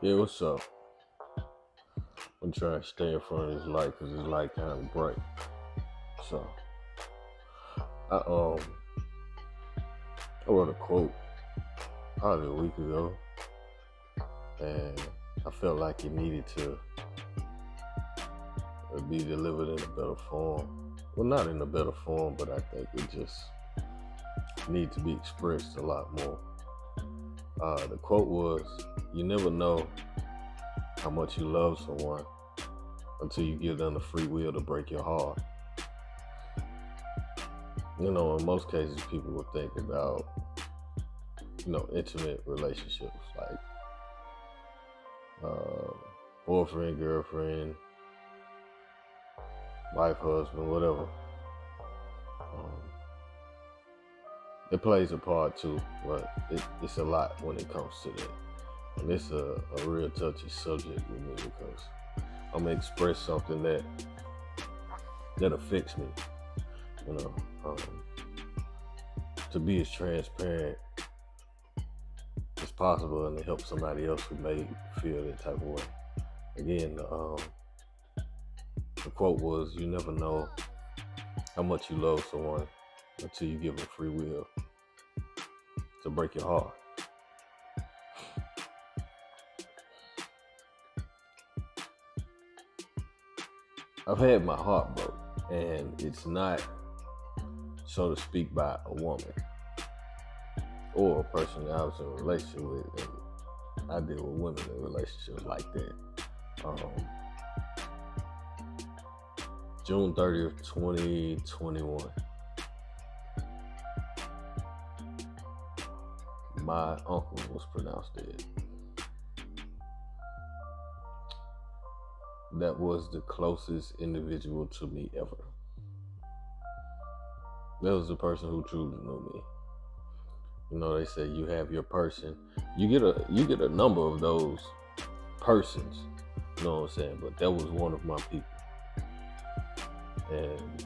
Yeah, what's up? I'm trying to stay in front of this light because this light kind of bright. So, I um, I wrote a quote probably a week ago, and I felt like it needed to be delivered in a better form. Well, not in a better form, but I think it just needs to be expressed a lot more. The quote was, "You never know how much you love someone until you give them the free will to break your heart." In most cases, people will think about, intimate relationships like uh, boyfriend, girlfriend, wife, husband, whatever. Um, it plays a part too, but it's a lot when it comes to that. And it's a real touchy subject with me because I'm going to express something that affects me, you know, um, to be as transparent as possible and to help somebody else who may feel that type of way. Again, the quote was, "You never know how much you love someone until you give them free will to break your heart." I've had my heart broke, and it's not, so to speak, by a woman or a person that I was in a relationship with. And I deal with women in relationships like that. June 30th, 2021. My uncle was pronounced dead. That was the closest individual to me ever. That was the person who truly knew me. They say you have your person. You get a number of those persons. You know what I'm saying? But that was one of my people. And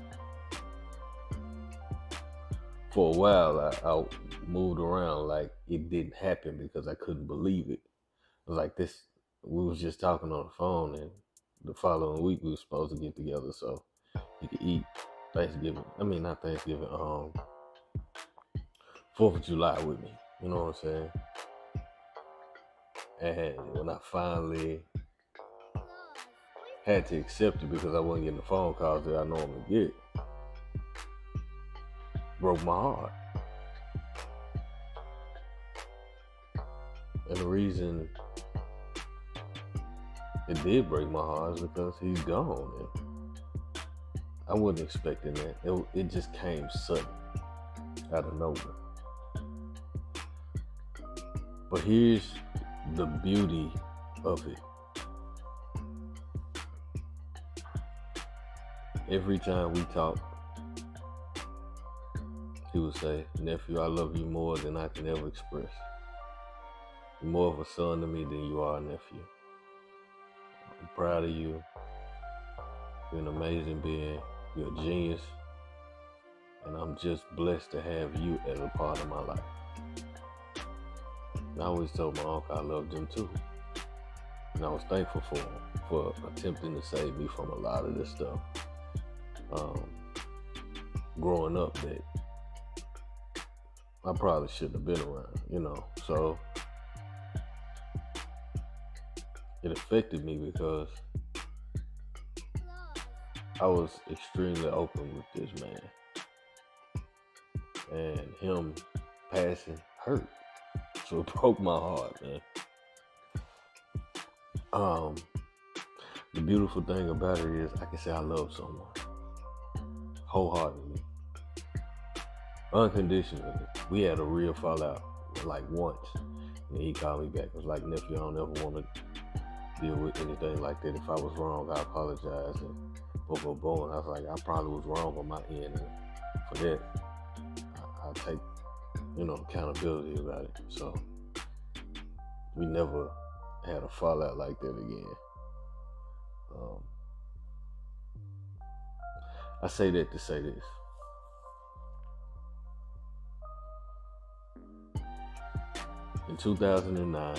for a while, I moved around like it didn't happen because I couldn't believe it. It was like this. We was just talking on the phone, and the following week we were supposed to get together so you could eat Thanksgiving. I mean, not Thanksgiving. 4th of July with me. You know what I'm saying? And when I finally had to accept it because I wasn't getting the phone calls that I normally get, broke my heart. And the reason it did break my heart is because he's gone. And I wasn't expecting that. It just came sudden, out of nowhere. But here's the beauty of it. Every time we talk, he would say, "Nephew, I love you more than I can ever express. You're more of a son to me than you are a nephew. I'm proud of you. You're an amazing being. You're a genius. And I'm just blessed to have you as a part of my life." And I always told my uncle I loved him too. And I was thankful for him for attempting to save me from a lot of this stuff. Growing up that I probably shouldn't have been around, So it affected me because I was extremely open with this man. And him passing hurt. So it broke my heart, man. The beautiful thing about it is I can say I love someone wholeheartedly, unconditionally. We had a real fallout like once, and he called me back. I was like, "Nephew, I don't ever want to deal with anything like that. If I was wrong, I apologize." And boom. And I was like, I probably was wrong on my end, and for that, I'll take accountability about it. So we never had a fallout like that again. I say that to say this. In 2009,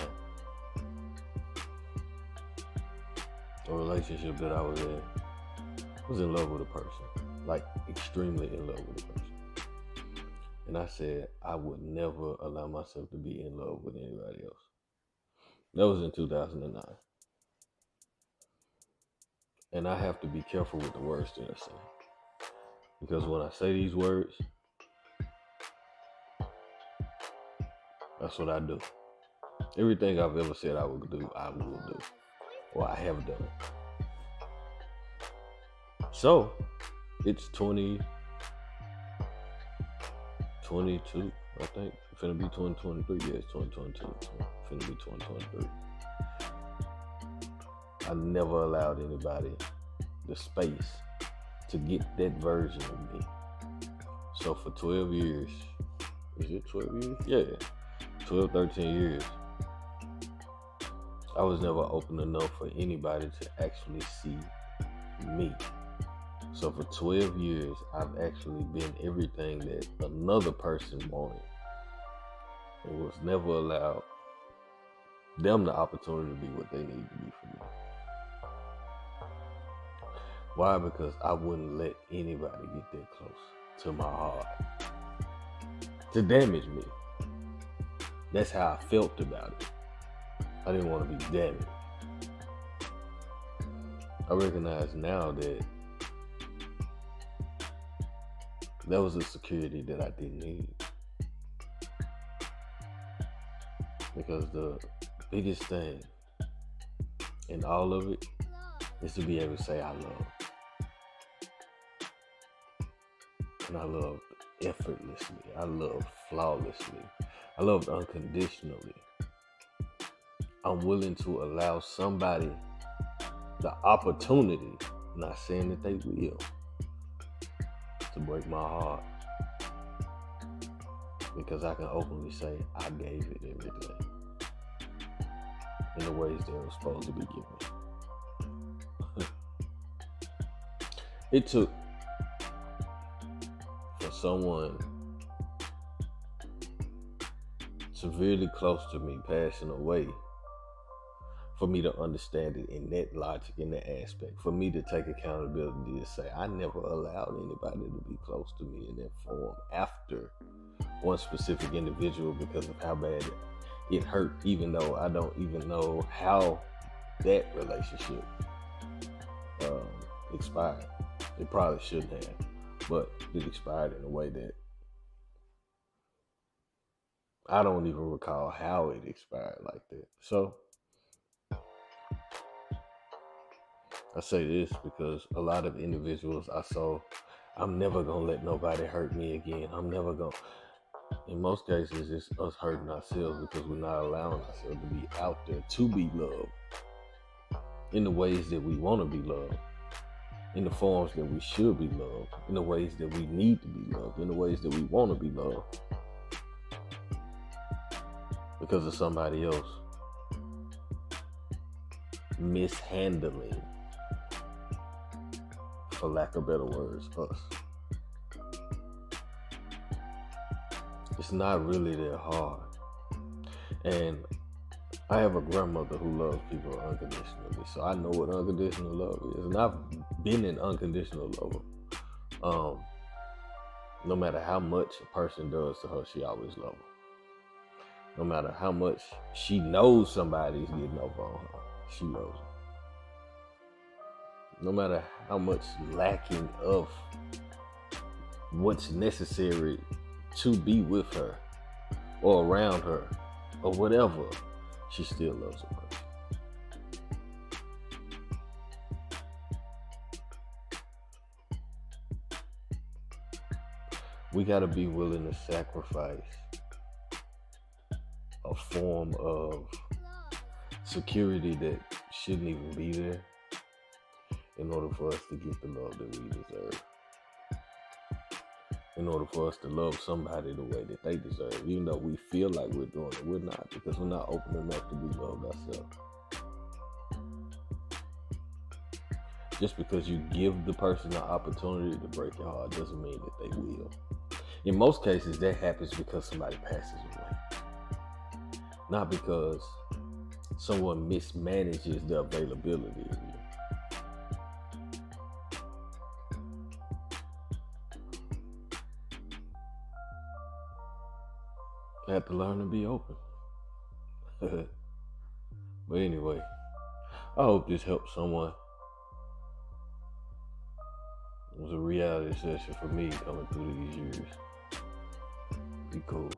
a relationship that I was in love with a person, like extremely in love with a person. And I said I would never allow myself to be in love with anybody else. That was in 2009. And I have to be careful with the words that I say. Because when I say these words, that's what I do. Everything I've ever said I would do, I will do. Or I have done. So, it's 2022, I think. It's finna be 2023. Yeah, it's 2022. It's finna be 2023. I never allowed anybody the space to get that version of me. So for 12 years, is it 12 years? Yeah, 12, 13 years. I was never open enough for anybody to actually see me. So for 12 years, I've actually been everything that another person wanted. It was never allowed them the opportunity to be what they need to be for me. Why? Because I wouldn't let anybody get that close to my heart to damage me. That's how I felt about it. I didn't want to be damaged. I recognize now that that was a security that I didn't need. Because the biggest thing in all of it is to be able to say I love. And I loved effortlessly. I loved flawlessly. I loved unconditionally. I'm willing to allow somebody the opportunity, not saying that they will, to break my heart. Because I can openly say I gave it everything in the ways they were supposed to be given. It took for someone severely close to me passing away for me to understand it in that logic, in that aspect, for me to take accountability to say I never allowed anybody to be close to me in that form after one specific individual because of how bad it hurt, even though I don't even know how that relationship expired. It probably shouldn't have, but it expired in a way that I don't even recall how it expired like that. So I say this because a lot of individuals I saw, I'm never going to let nobody hurt me again. I'm never going to. In most cases, it's us hurting ourselves because we're not allowing ourselves to be out there to be loved in the ways that we want to be loved, in the forms that we should be loved, in the ways that we need to be loved, in the ways that we want to be loved because of somebody else mishandling, for lack of better words, us. It's not really that hard. And I have a grandmother who loves people unconditionally, so I know what unconditional love is. And I've been an unconditional lover. No matter how much a person does to her, she always loves her. No matter how much she knows somebody's getting over on her, she loves her. No matter how much lacking of what's necessary to be with her or around her or whatever, she still loves her person. We got to be willing to sacrifice a form of security that shouldn't even be there in order for us to get the love that we deserve. In order for us to love somebody the way that they deserve, even though we feel like we're doing it, we're not, because we're not open enough to be loved ourselves. Just because you give the person the opportunity to break your heart doesn't mean that they will. In most cases, that happens because somebody passes away. Not because someone mismanages the availability of you. I had to learn to be open. But anyway, I hope this helps someone. It was a reality session for me coming through these years. Be cool.